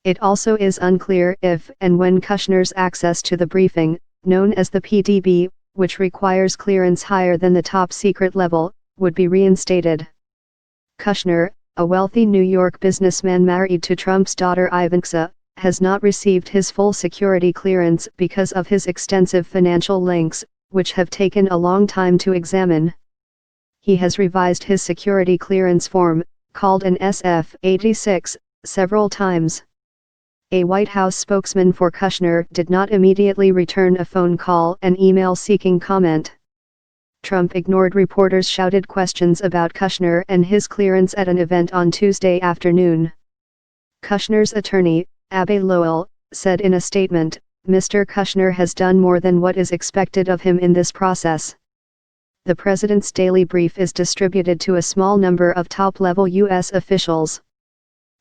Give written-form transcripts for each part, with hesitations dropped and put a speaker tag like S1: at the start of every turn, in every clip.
S1: It also is unclear if and when Kushner's access to the briefing, known as the PDB, which requires clearance higher than the top secret level, would be reinstated. Kushner, a wealthy New York businessman married to Trump's daughter Ivanka, has not received his full security clearance because of his extensive financial links, which have taken a long time to examine. He has revised his security clearance form, called an SF-86, several times. A White House spokesman for Kushner did not immediately return a phone call and email seeking comment. Trump ignored reporters' shouted questions about Kushner and his clearance at an event on Tuesday afternoon. Kushner's attorney, Abbe Lowell, said in a statement, "Mr. Kushner has done more than what is expected of him in this process." The president's daily brief is distributed to a small number of top-level U.S. officials.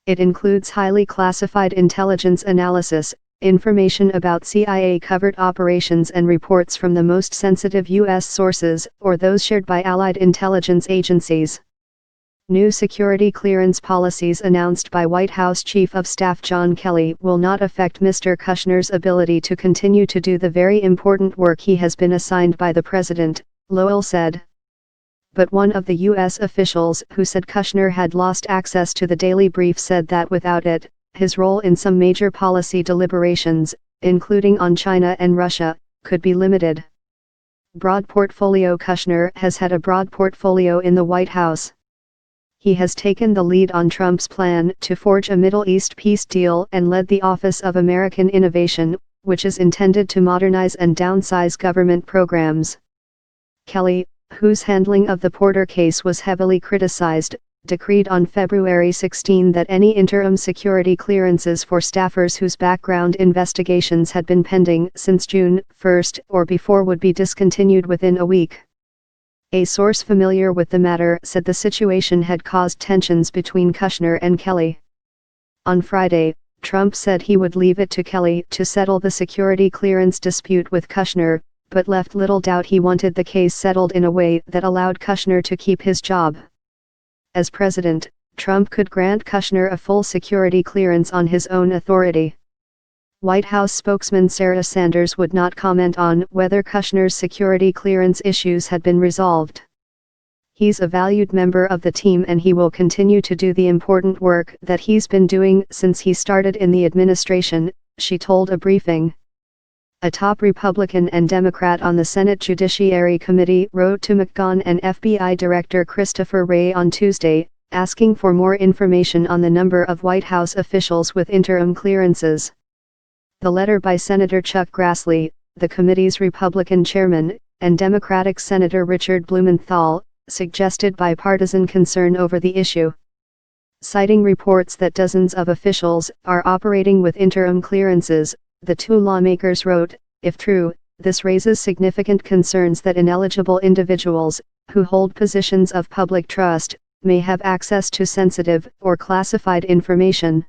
S1: It includes highly classified intelligence analysis, information about CIA-covered operations and reports from the most sensitive U.S. sources or those shared by allied intelligence agencies. New security clearance policies announced by White House Chief of Staff John Kelly will not affect Mr. Kushner's ability to continue to do the very important work he has been assigned by the president, Lowell said. But one of the U.S. officials who said Kushner had lost access to the daily brief said that without it, his role in some major policy deliberations, including on China and Russia, could be limited. Broad portfolio. Kushner has had a broad portfolio in the White House. He has taken the lead on Trump's plan to forge a Middle East peace deal and led the Office of American Innovation, which is intended to modernize and downsize government programs. Kelly, whose handling of the Porter case was heavily criticized, decreed on February 16 that any interim security clearances for staffers whose background investigations had been pending since June 1 or before would be discontinued within a week. A source familiar with the matter said the situation had caused tensions between Kushner and Kelly. On Friday, Trump said he would leave it to Kelly to settle the security clearance dispute with Kushner, but left little doubt he wanted the case settled in a way that allowed Kushner to keep his job. As president, Trump could grant Kushner a full security clearance on his own authority. White House spokesman Sarah Sanders would not comment on whether Kushner's security clearance issues had been resolved. "He's a valued member of the team and he will continue to do the important work that he's been doing since he started in the administration," she told a briefing. A top Republican and Democrat on the Senate Judiciary Committee wrote to McGahn and FBI Director Christopher Wray on Tuesday, asking for more information on the number of White House officials with interim clearances. The letter by Senator Chuck Grassley, the committee's Republican chairman, and Democratic Senator Richard Blumenthal, suggested bipartisan concern over the issue. Citing reports that dozens of officials are operating with interim clearances, the two lawmakers wrote, "If true, this raises significant concerns that ineligible individuals, who hold positions of public trust, may have access to sensitive or classified information."